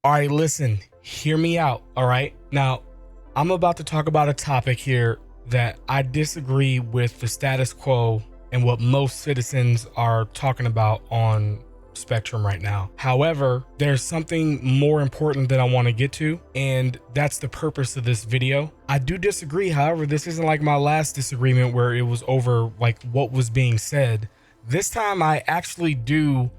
All right, listen, hear me out. All right. Now, I'm about to talk about a topic here that I disagree with the status quo and what most citizens are talking about on Spectrum right now. However, there's something more important that I want to get to, and that's the purpose of this video. I do disagree. However, this isn't like my last disagreement where it was over like what was being said. This time I actually do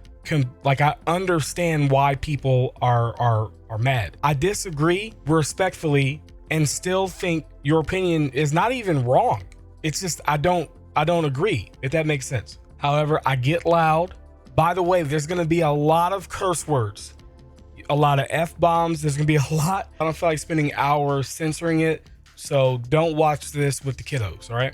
I understand why people are mad. I disagree respectfully and still think your opinion is not even wrong. It's just I don't agree, if that makes sense. However, I get loud. By the way, there's gonna be a lot of curse words, a lot of F-bombs. There's gonna be a lot. I don't feel like spending hours censoring it, so don't watch this with the kiddos, all right?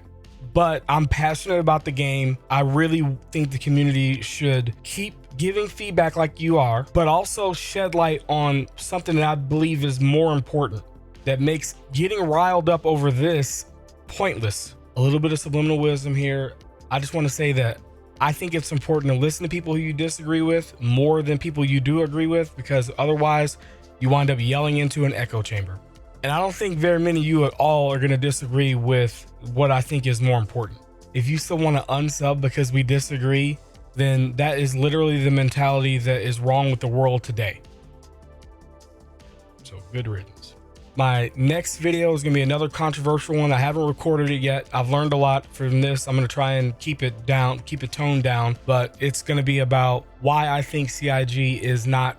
But I'm passionate about the game. I really think the community should keep giving feedback like you are, but also shed light on something that I believe is more important that makes getting riled up over this pointless. A little bit of subliminal wisdom here. I just want to say that I think it's important to listen to people who you disagree with more than people you do agree with, because otherwise you wind up yelling into an echo chamber. And I don't think very many of you at all are going to disagree with what I think is more important. If you still want to unsub because we disagree, then that is literally the mentality that is wrong with the world today. So good riddance. My next video is going to be another controversial one. I haven't recorded it yet. I've learned a lot from this. I'm going to try and keep it down, keep it toned down, but it's going to be about why I think CIG is not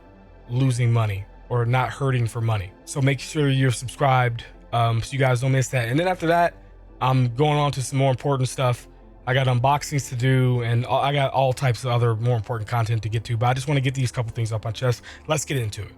losing money or not hurting for money. So make sure you're subscribed so you guys don't miss that. And then after that, I'm going on to some more important stuff. I got unboxings to do, and I got all types of other more important content to get to, but I just want to get these couple things off my chest. Let's get into it.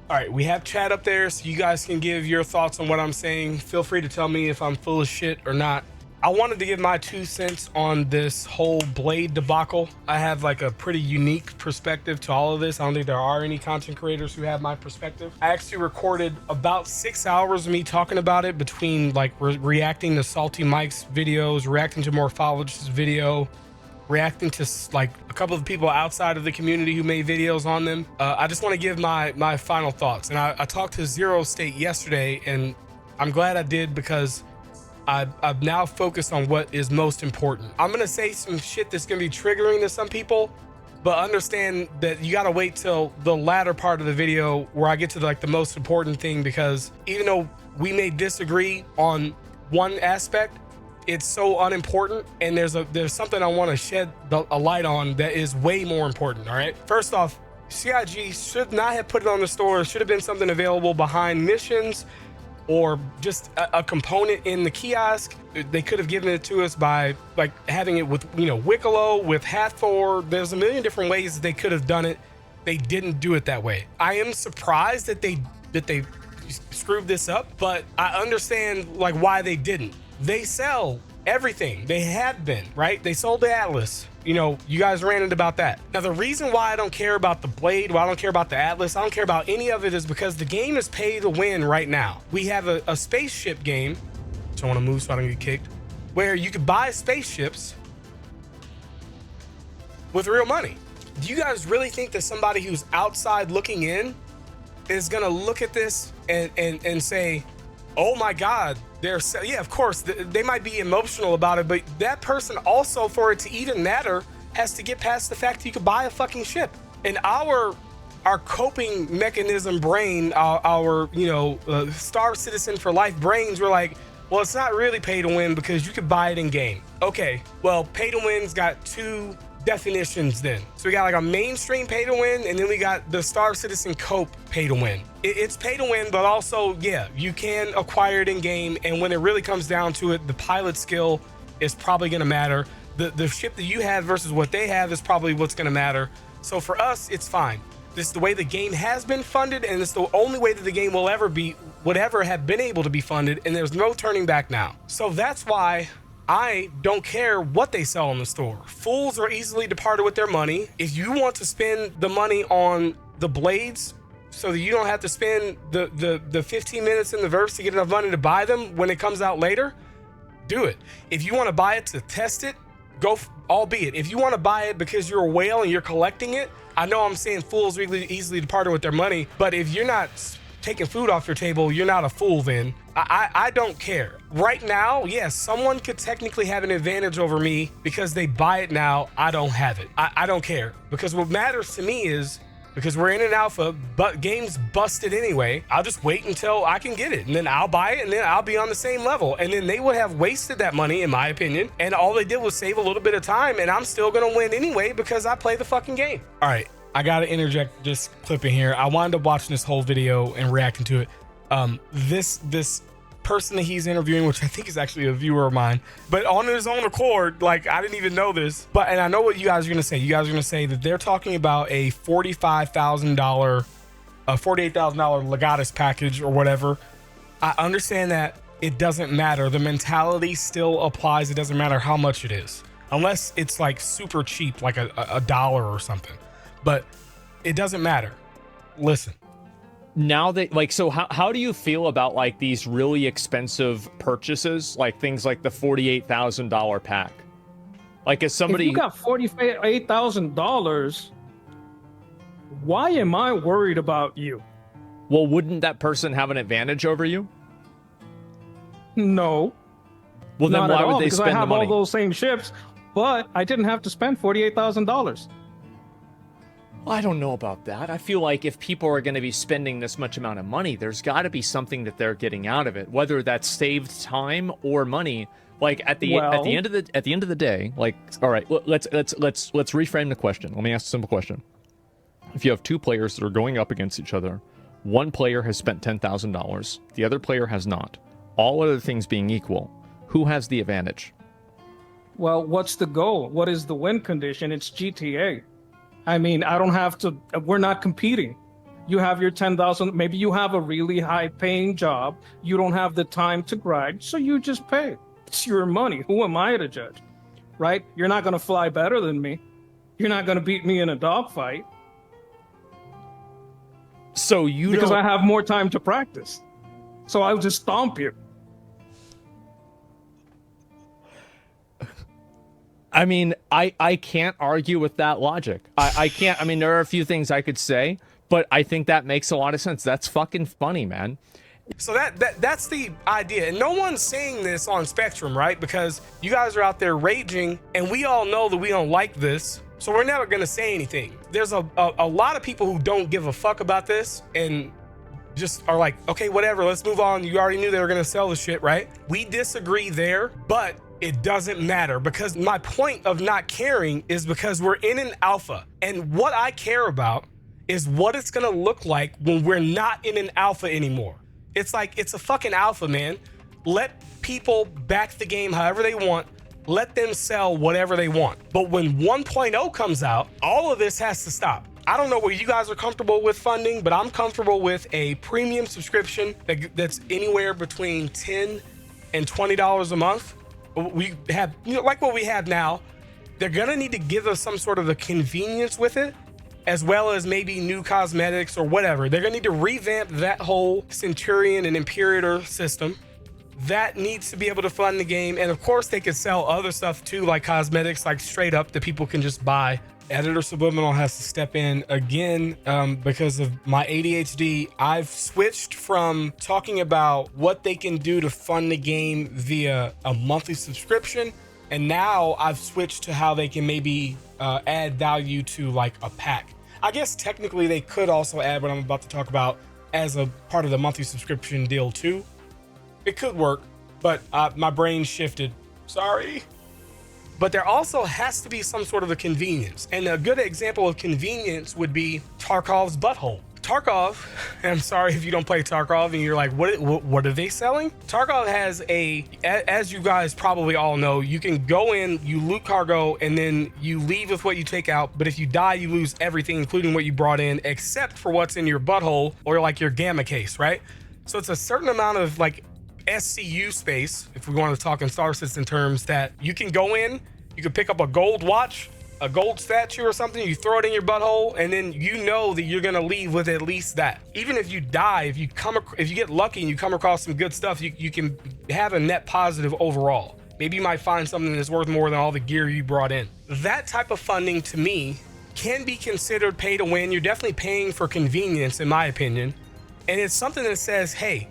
All right, we have chat up there so you guys can give your thoughts on what I'm saying. Feel free to tell me if I'm full of shit or not. I wanted to give my 2 cents on this whole Blade debacle. I have like a pretty unique perspective to all of this. I don't think there are any content creators who have my perspective. I actually recorded about 6 hours of me talking about it, between like reacting to Salty Mike's videos, reacting to Morphologist's video, reacting to like a couple of people outside of the community who made videos on them. I just want to give my final thoughts. And I talked to Zero State yesterday, and I'm glad I did, because I've now focused on what is most important. I'm gonna say some shit that's gonna be triggering to some people, but understand that you gotta wait till the latter part of the video where I get to like the most important thing, because even though we may disagree on one aspect, it's so unimportant, and there's something I want to shed a light on that is way more important. All right, first off, CIG should not have put it on the store. It should have been something available behind missions, or just a component in the kiosk. They could have given it to us by like having it with, you know, Wicklow, with Hathor. There's a million different ways that they could have done it. They didn't do it that way. I am surprised that they screwed this up, but I understand like why they didn't. They sell everything. They have been, right? They sold the Atlas. You know, you guys ranted about that. Now, the reason why I don't care about the Blade, why I don't care about the Atlas, I don't care about any of it, is because the game is pay to win right now. We have a spaceship game, so I want to move so I don't get kicked, where you could buy spaceships with real money. Do you guys really think that somebody who's outside looking in is gonna look at this and say, oh my God, yeah, of course, they might be emotional about it, but that person also, for it to even matter, has to get past the fact that you could buy a fucking ship. And our coping mechanism brain, our Star Citizen for Life brains, were like, well, it's not really pay to win because you could buy it in game. Okay, well, pay to win's got 2 definitions then. So we got like a mainstream pay to win, and then we got the Star Citizen Cope pay to win. It's pay to win, but also, yeah, you can acquire it in game, and when it really comes down to it, the pilot skill is probably gonna matter. The ship that you have versus what they have is probably what's gonna matter. So for us, it's fine. This is the way the game has been funded, and it's the only way that the game will ever have been able to be funded, and there's no turning back now. So that's why I don't care what they sell in the store. Fools are easily departed with their money. If you want to spend the money on the blades, so that you don't have to spend the 15 minutes in the verse to get enough money to buy them when it comes out later, do it. If you want to buy it to test it, albeit. If you want to buy it because you're a whale and you're collecting it, I know I'm saying fools really easily depart with their money, but if you're not taking food off your table, you're not a fool then. I don't care. Right now, yes, someone could technically have an advantage over me because they buy it now. I don't have it. I don't care, because what matters to me is, because we're in an alpha, but game's busted anyway, I'll just wait until I can get it, and then I'll buy it, and then I'll be on the same level. And then they would have wasted that money, in my opinion, and all they did was save a little bit of time, and I'm still gonna win anyway because I play the fucking game. All right, I gotta interject this clip in here. I wound up watching this whole video and reacting to it. This person that he's interviewing, which I think is actually a viewer of mine, but on his own accord, like, I didn't even know this, but, and I know what you guys are gonna say. You guys are gonna say that they're talking about a $48,000 Legatus package or whatever. I understand that it doesn't matter. The mentality still applies. It doesn't matter how much it is, unless it's like super cheap, like a dollar or something, but it doesn't matter. Listen. Now that, like, so how do you feel about like these really expensive purchases, like things like the $48,000 pack? Like, as somebody, if you got $48,000, why am I worried about you? well, wouldn't that person have an advantage over you? No. Well, then not why at would all, they because spend I have the money? all those same ships, but I didn't have to spend $48,000. I don't know about that. I feel like if people are going to be spending this much amount of money, there's got to be something that they're getting out of it, whether that's saved time or money. Like at the end of the day, like, all right, let's reframe the question. Let me ask a simple question. If you have two players that are going up against each other, one player has spent $10,000, the other player has not. All other things being equal, who has the advantage? Well, what's the goal? What is the win condition? It's GTA. I mean, I don't have to, we're not competing. You have your 10,000, maybe you have a really high paying job. You don't have the time to grind, so you just pay. It's your money. Who am I to judge? Right? You're not going to fly better than me. You're not going to beat me in a dogfight. So you because don't... I have more time to practice. So I'll just stomp you. I mean, I can't argue with that logic. I can't. I mean, there are a few things I could say, but I think that makes a lot of sense. That's fucking funny, man. So that's the idea. And no one's saying this on Spectrum, right? Because you guys are out there raging, and we all know that we don't like this. So we're never going to say anything. There's a lot of people who don't give a fuck about this and just are like, okay, whatever, let's move on. You already knew they were going to sell the shit, right? We disagree there, but it doesn't matter, because my point of not caring is because we're in an alpha. And what I care about is what it's going to look like when we're not in an alpha anymore. It's like, it's a fucking alpha, man. Let people back the game however they want. Let them sell whatever they want. But when 1.0 comes out, all of this has to stop. I don't know where you guys are comfortable with funding, but I'm comfortable with a premium subscription that's anywhere between $10 and $20 a month. We have, you know, like what we have now. They're gonna need to give us some sort of a convenience with it, as well as maybe new cosmetics or whatever. They're gonna need to revamp that whole Centurion and Imperator system. That needs to be able to fund the game. And of course they could sell other stuff too, like cosmetics, like straight up that people can just buy. Editor Subliminal has to step in again because of my ADHD. I've switched from talking about what they can do to fund the game via a monthly subscription, and now I've switched to how they can maybe add value to like a pack. I guess technically they could also add what I'm about to talk about as a part of the monthly subscription deal too. It could work, but my brain shifted. Sorry. But there also has to be some sort of a convenience. And a good example of convenience would be Tarkov's butthole. Tarkov, and I'm sorry if you don't play Tarkov and you're like, what are they selling? Tarkov has as you guys probably all know, you can go in, you loot cargo, and then you leave with what you take out. But if you die, you lose everything, including what you brought in, except for what's in your butthole or like your gamma case, right? So it's a certain amount of like SCU space, if we want to talk in Star System terms, that you can go in, you can pick up a gold watch, a gold statue or something, you throw it in your butthole, and then you know that you're gonna leave with at least that. Even if you die, if you get lucky and you come across some good stuff, you can have a net positive overall. Maybe you might find something that's worth more than all the gear you brought in. That type of funding, to me, can be considered pay to win. You're definitely paying for convenience, in my opinion. And it's something that says, hey,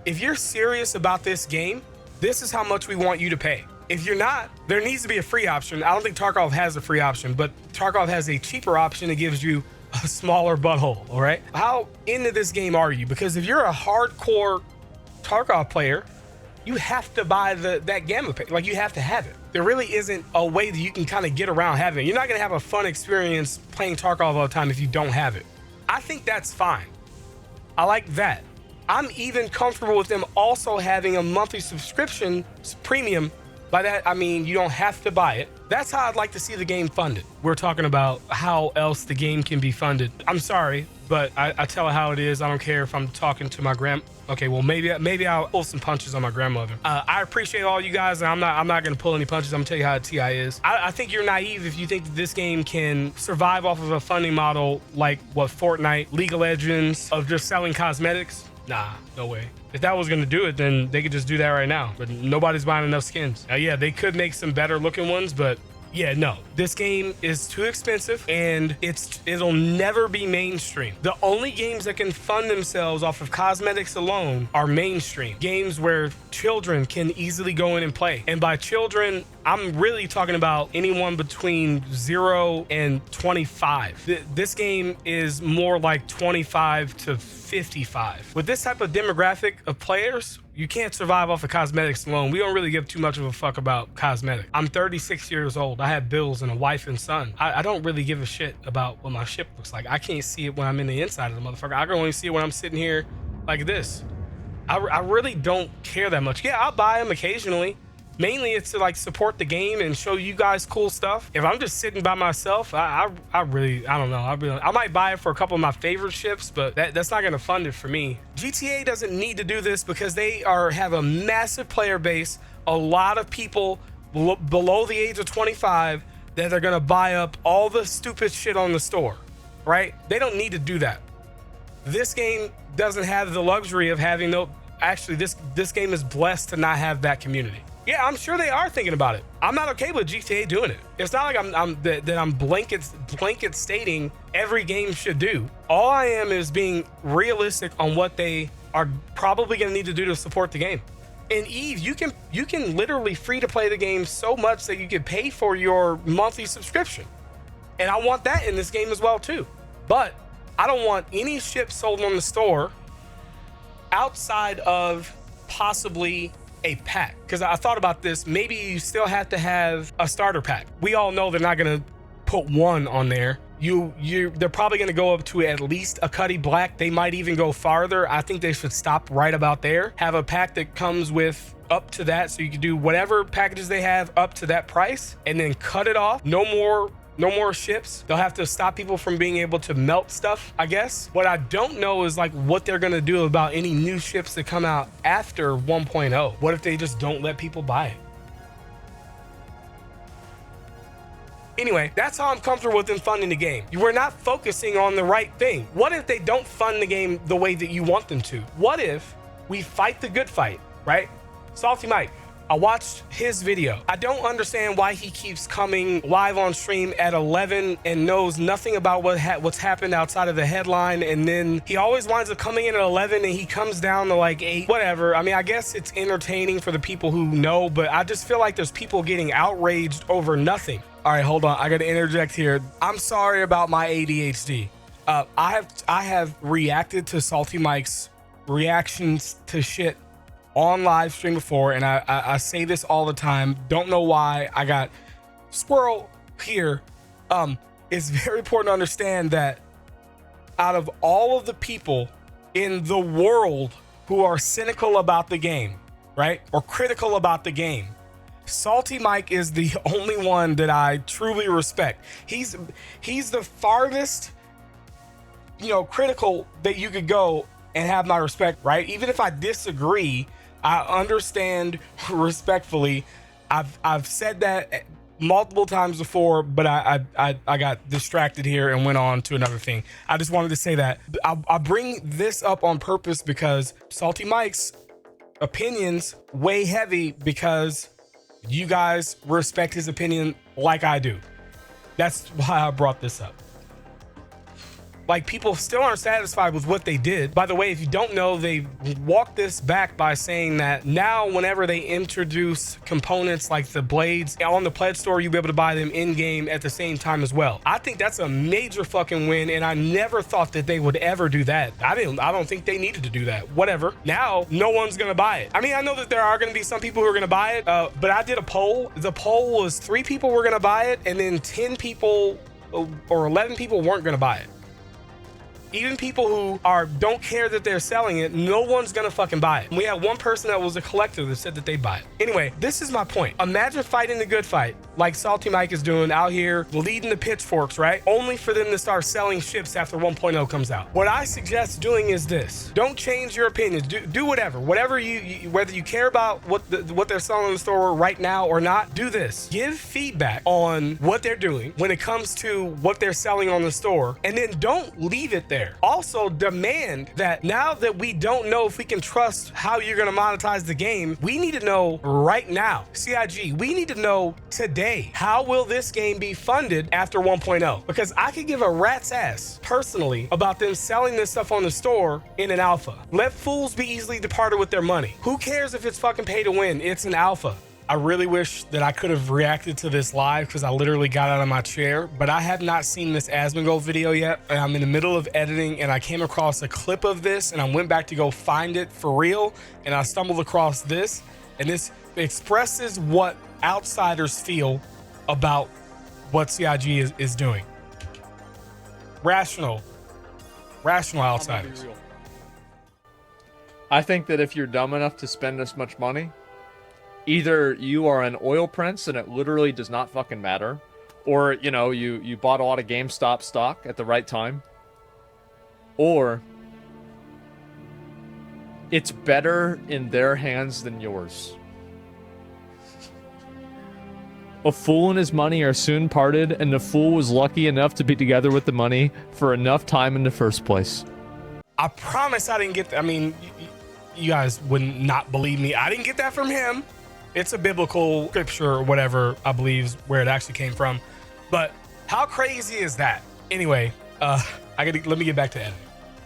if you're serious about this game, this is how much we want you to pay. If you're not, there needs to be a free option. I don't think Tarkov has a free option, but Tarkov has a cheaper option that gives you a smaller butthole, all right? How into this game are you? Because if you're a hardcore Tarkov player, you have to buy that gamma pack. Like, you have to have it. There really isn't a way that you can kind of get around having it. You're not gonna have a fun experience playing Tarkov all the time if you don't have it. I think that's fine. I like that. I'm even comfortable with them also having a monthly subscription premium. By that, I mean, you don't have to buy it. That's how I'd like to see the game funded. We're talking about how else the game can be funded. I'm sorry, but I tell it how it is. I don't care if I'm talking to my okay, well, maybe I'll pull some punches on my grandmother. I appreciate all you guys, and I'm not gonna pull any punches. I'm gonna tell you how TI is. I think you're naive if you think that this game can survive off of a funding model like what Fortnite, League of Legends, of just selling cosmetics. Nah, no way. If that was gonna do it, then they could just do that right now. But nobody's buying enough skins. Now, yeah, they could make some better looking ones, but yeah, no. This game is too expensive, and it'll never be mainstream. The only games that can fund themselves off of cosmetics alone are mainstream. Games where children can easily go in and play. And by children, I'm really talking about anyone between 0 and 25. This game is more like 25 to 55. With this type of demographic of players, you can't survive off of cosmetics alone. We don't really give too much of a fuck about cosmetics. I'm 36 years old. I have bills and a wife and son. I don't really give a shit about what my ship looks like. I can't see it when I'm in the inside of the motherfucker. I can only see it when I'm sitting here like this. I really don't care that much. Yeah, I'll buy them occasionally. Mainly it's to like support the game and show you guys cool stuff. If I'm just sitting by myself, I don't know. I might buy it for a couple of my favorite ships, but that's not gonna fund it for me. GTA doesn't need to do this because they have a massive player base, a lot of people below the age of 25 that are gonna buy up all the stupid shit on the store, right? They don't need to do that. This game doesn't have the luxury of having actually this game is blessed to not have that community. Yeah, I'm sure they are thinking about it. I'm not okay with GTA doing it. It's not like I'm blanket stating every game should do. All I am is being realistic on what they are probably gonna need to do to support the game. And Eve, you can literally free to play the game so much that you can pay for your monthly subscription. And I want that in this game as well too. But I don't want any ship sold on the store outside of possibly a pack, because I thought about this. Maybe you still have to have a starter pack. We all know they're not gonna put one on there. They're probably gonna go up to at least a Cuddy Black. They might even go farther. I think they should stop right about there. Have a pack that comes with up to that, so you can do whatever packages they have up to that price, and then cut it off. No more ships. They'll have to stop people from being able to melt stuff, I guess. What I don't know is like what they're gonna do about any new ships that come out after 1.0. What if they just don't let people buy it? Anyway, that's how I'm comfortable with them funding the game. We're not focusing on the right thing. What if they don't fund the game the way that you want them to? What if we fight the good fight, right? Salty Mike, I watched his video. I don't understand why he keeps coming live on stream at 11 and knows nothing about what's happened outside of the headline. And then he always winds up coming in at 11 and he comes down to like 8, whatever. I mean, I guess it's entertaining for the people who know, but I just feel like there's people getting outraged over nothing. All right, hold on. I got to interject here. I'm sorry about my ADHD. I have reacted to Salty Mike's reactions to shit on live stream before, and I say this all the time. Don't know why. I got squirrel here. It's very important to understand that out of all of the people in the world who are cynical about the game, right, or critical about the game, Salty Mike is the only one that I truly respect. He's the farthest, critical that you could go and have my respect, right? Even if I disagree, I understand respectfully. I've said that multiple times before, but I got distracted here and went on to another thing. I just wanted to say that I bring this up on purpose because Salty Mike's opinions weigh heavy because you guys respect his opinion like I do. That's why I brought this up. Like, people still aren't satisfied with what they did. By the way, if you don't know, they walked this back by saying that now whenever they introduce components like the blades on the pledge store, you'll be able to buy them in game at the same time as well. I think that's a major fucking win, and I never thought that they would ever do that. I don't think they needed to do that. Whatever. Now no one's gonna buy it. I mean, I know that there are gonna be some people who are gonna buy it, but I did a poll. The poll was 3 people were gonna buy it, and then 10 people or 11 people weren't gonna buy it. Even people who don't care that they're selling it, no one's gonna fucking buy it. We had one person that was a collector that said that they buy it. Anyway, this is my point. Imagine fighting the good fight, like Salty Mike is doing out here, leading the pitchforks, right? Only for them to start selling ships after 1.0 comes out. What I suggest doing is this. Don't change your opinions. Do whatever. Whatever you whether you care about what they're selling in the store right now or not, do this. Give feedback on what they're doing when it comes to what they're selling on the store, and then don't leave it there. Also demand that now that we don't know if we can trust how you're going to monetize the game, we need to know right now. CIG, we need to know today, how will this game be funded after 1.0? Because I could give a rat's ass personally about them selling this stuff on the store in an alpha. Let fools be easily departed with their money. Who cares if it's fucking pay to win? It's an alpha. I really wish that I could have reacted to this live because I literally got out of my chair, but I have not seen this Asmongold video yet. And I'm in the middle of editing and I came across a clip of this and I went back to go find it for real. And I stumbled across this, and this expresses what outsiders feel about what CIG is doing. Rational outsiders. I think that if you're dumb enough to spend this much money, either you are an oil prince and it literally does not fucking matter, or, you know, you bought a lot of GameStop stock at the right time, or it's better in their hands than yours. A fool and his money are soon parted, and the fool was lucky enough to be together with the money for enough time in the first place. I promise I didn't get that. I mean, you guys would not believe me. I didn't get that from him. It's a biblical scripture or whatever, I believe is where it actually came from. But how crazy is that? Anyway, let me get back to editing.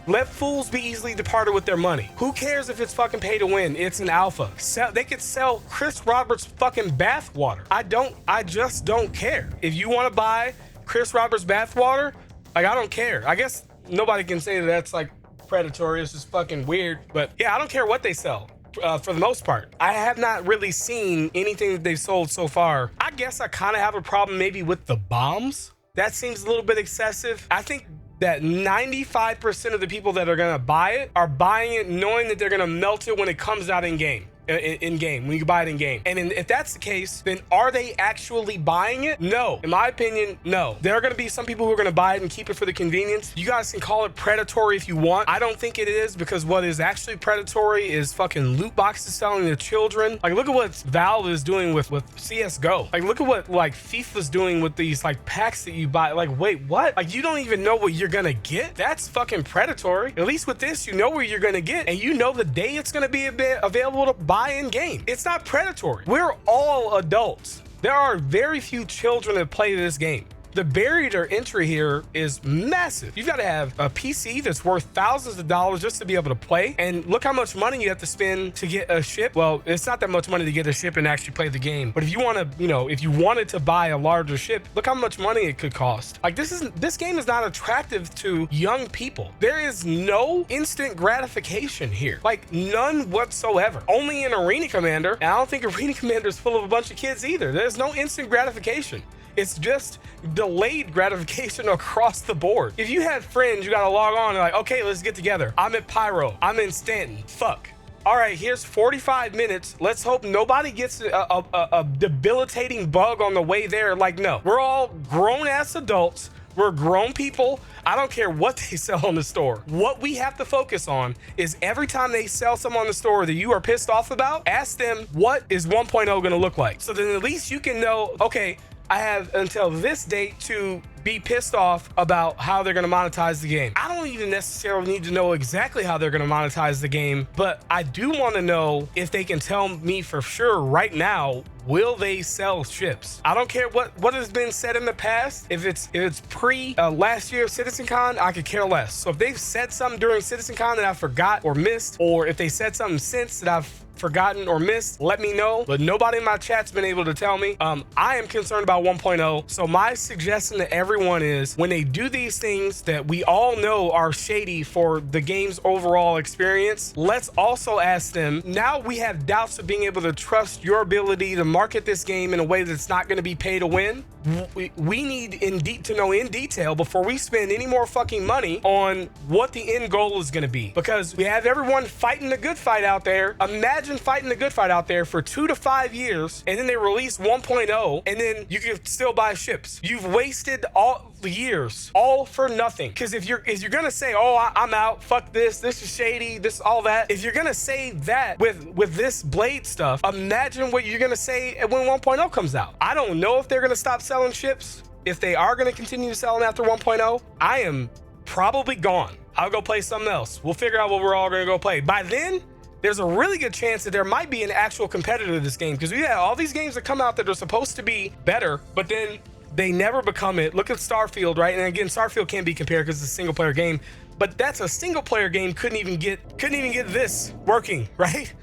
Let fools be easily departed with their money. Who cares if it's fucking pay to win? It's an alpha. They could sell Chris Roberts fucking bathwater. I just don't care. If you want to buy Chris Roberts bathwater, like, I don't care. I guess nobody can say that that's like predatory. It's just fucking weird. But yeah, I don't care what they sell. For the most part, I have not really seen anything that they've sold so far. I guess I kind of have a problem maybe with the bombs. That seems a little bit excessive. I think that 95% of the people that are gonna buy it are buying it knowing that they're gonna melt it when it comes out in game. When you buy it in game. And if that's the case, then are they actually buying it? No. In my opinion, no. There are going to be some people who are going to buy it and keep it for the convenience. You guys can call it predatory if you want. I don't think it is, because what is actually predatory is fucking loot boxes selling to children. Like, look at what Valve is doing with CSGO. Like, look at what like FIFA's doing with these like packs that you buy. Like, wait, what? Like, you don't even know what you're going to get? That's fucking predatory. At least with this, you know where you're going to get, and you know the day it's going to be available to buy in game. It's not predatory. We're all adults. There are very few children that play this game. The barrier to entry here is massive. You've got to have a PC that's worth thousands of dollars just to be able to play. And look how much money you have to spend to get a ship. Well, it's not that much money to get a ship and actually play the game. But if you want to, if you wanted to buy a larger ship, look how much money it could cost. Like, this game is not attractive to young people. There is no instant gratification here. Like, none whatsoever. Only in Arena Commander. And I don't think Arena Commander is full of a bunch of kids either. There's no instant gratification. It's just delayed gratification across the board. If you had friends, you gotta log on and like, okay, let's get together. I'm at Pyro. I'm in Stanton. Fuck. All right, here's 45 minutes. Let's hope nobody gets a debilitating bug on the way there. Like, no. We're all grown-ass adults. We're grown people. I don't care what they sell on the store. What we have to focus on is every time they sell something on the store that you are pissed off about, ask them, what is 1.0 gonna look like? So then at least you can know, okay, I have until this date to be pissed off about how they're going to monetize the game. I don't even necessarily need to know exactly how they're going to monetize the game, but I do want to know if they can tell me for sure right now, will they sell ships? I don't care what has been said in the past. If it's pre last year CitizenCon, I could care less. So if they've said something during CitizenCon that I forgot or missed, or if they said something since that I've forgotten or missed, let me know. But nobody in my chat's been able to tell me. I am concerned about 1.0. So my suggestion to everyone is, when they do these things that we all know are shady for the game's overall experience, let's also ask them, now we have doubts of being able to trust your ability to market this game in a way that's not going to be pay to win. We need to know in detail before we spend any more fucking money on what the end goal is going to be, because we have everyone fighting the good fight out there. Imagine fighting the good fight out there for 2 to 5 years, and then they release 1.0, and then you can still buy ships. You've wasted all the years, all for nothing. Because if you're gonna say, oh, I'm out, fuck this is shady, this all that, if you're gonna say that with this Blade stuff, imagine what you're gonna say when 1.0 comes out. I don't know if they're gonna stop selling ships. If they are gonna continue to sell them after 1.0, I am probably gone. I'll go play something else. We'll figure out what we're all gonna go play. By then, there's a really good chance that there might be an actual competitor to this game, because we have all these games that come out that are supposed to be better, but then they never become it. Look at Starfield, right? And again, Starfield can't be compared because it's a single player game, but that's a single player game. Couldn't even get this working, right?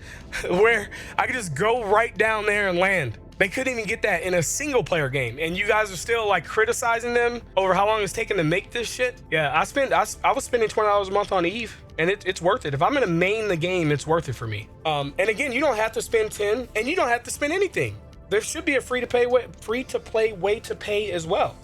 Where I could just go right down there and land. They couldn't even get that in a single player game, and you guys are still like criticizing them over how long it's taken to make this shit. Yeah, I was spending $20 a month on Eve, and it's worth it. If I'm gonna main the game, it's worth it for me. And again, you don't have to spend 10, and you don't have to spend anything. There should be a free to play way to pay as well.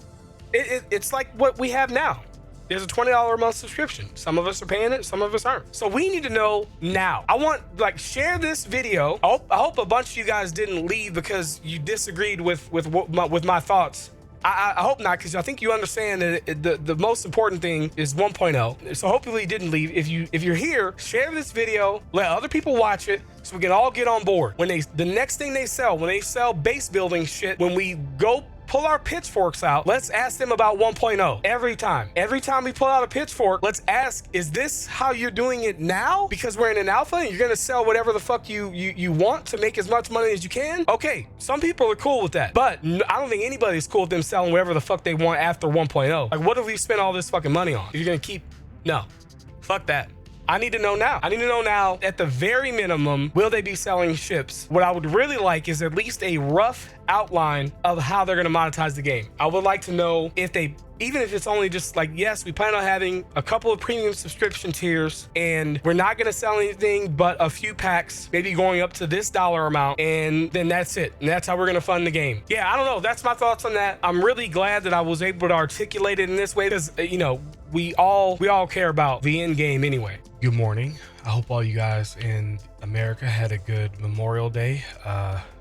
It's like what we have now. There's a $20 a month subscription. Some of us are paying it, some of us aren't. So we need to know now. I want, share this video. I hope a bunch of you guys didn't leave because you disagreed with my thoughts. I hope not, because I think you understand that the most important thing is 1.0. So hopefully you didn't leave. If you're here, share this video, let other people watch it, so we can all get on board. When the next thing they sell, when they sell base building shit, when we go pull our pitchforks out, let's ask them about 1.0 every time. Every time we pull out a pitchfork, let's ask, is this how you're doing it now? Because we're in an alpha and you're gonna sell whatever the fuck you want to make as much money as you can. Okay, some people are cool with that, but I don't think anybody's cool with them selling whatever the fuck they want after 1.0. Like, what have we spent all this fucking money on? If you're gonna keep, no, fuck that. I need to know now. I need to know now, at the very minimum, will they be selling ships? What I would really like is at least a rough outline of how they're gonna monetize the game. I would like to know if they, even if it's only just like, yes, we plan on having a couple of premium subscription tiers, and we're not gonna sell anything but a few packs, maybe going up to this dollar amount, and then that's it. And that's how we're gonna fund the game. Yeah, I don't know. That's my thoughts on that. I'm really glad that I was able to articulate it in this way, because, you know, we all care about the end game anyway. Good morning. I hope all you guys in America had a good Memorial Day.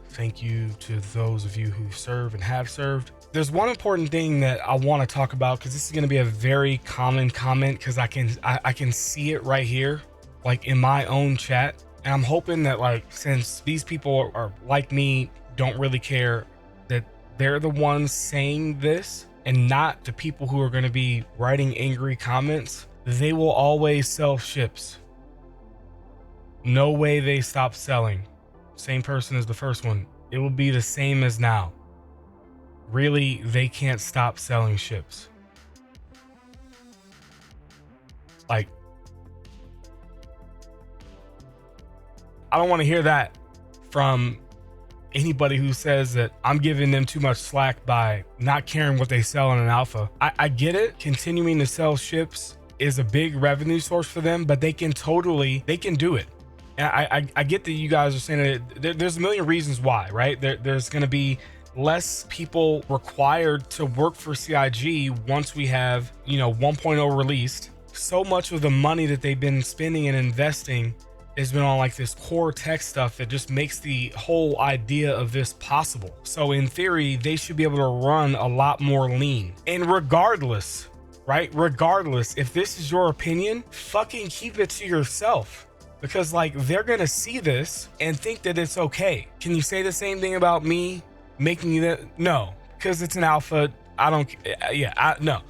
Thank you to those of you who serve and have served. There's one important thing that I want to talk about, because this is going to be a very common comment, because I can see it right here, like in my own chat. And I'm hoping that, like, since these people are like me, don't really care, that they're the ones saying this and not the people who are going to be writing angry comments. They will always sell ships. No way they stop selling. Same person as the first one. It will be the same as now. Really, they can't stop selling ships. Like, I don't want to hear that from anybody who says that I'm giving them too much slack by not caring what they sell in an alpha. I get it. Continuing to sell ships is a big revenue source for them, but they can do it. And I get that you guys are saying that there's a million reasons why, right? There's going to be less people required to work for CIG once we have, 1.0 released. So much of the money that they've been spending and investing has been on like this core tech stuff that just makes the whole idea of this possible. So in theory, they should be able to run a lot more lean. And regardless, right? Regardless, if this is your opinion, fucking keep it to yourself, because like they're gonna see this and think that it's okay. Can you say the same thing about me making you that? No, because it's an alpha. I don't. No.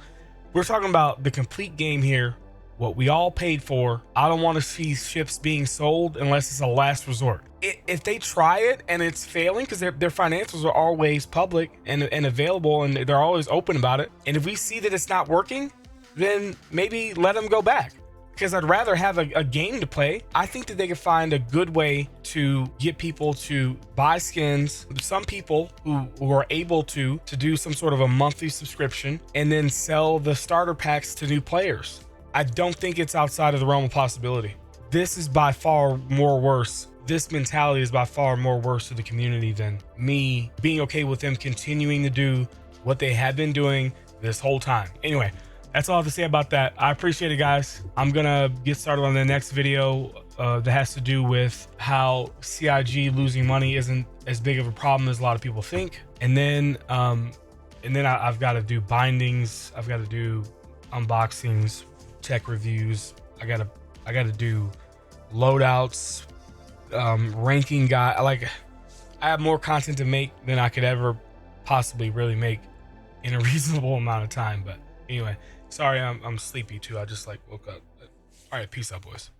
We're talking about the complete game here. What we all paid for. I don't want to see ships being sold unless it's a last resort. If they try it and it's failing, because their financials are always public and available, and they're always open about it. And if we see that it's not working, then maybe let them go back. Because I'd rather have a game to play. I think that they could find a good way to get people to buy skins. Some people who are able to do some sort of a monthly subscription and then sell the starter packs to new players. I don't think it's outside of the realm of possibility. This is by far more worse. This mentality is by far more worse to the community than me being okay with them continuing to do what they have been doing this whole time. Anyway, that's all I have to say about that. I appreciate it, guys. I'm gonna get started on the next video that has to do with how CIG losing money isn't as big of a problem as a lot of people think. And then I've got to do bindings. I've got to do unboxings, tech reviews. I gotta do loadouts, ranking guide. I have more content to make than I could ever possibly really make in a reasonable amount of time. But anyway, sorry, I'm sleepy too. I just woke up. All right, peace out, boys.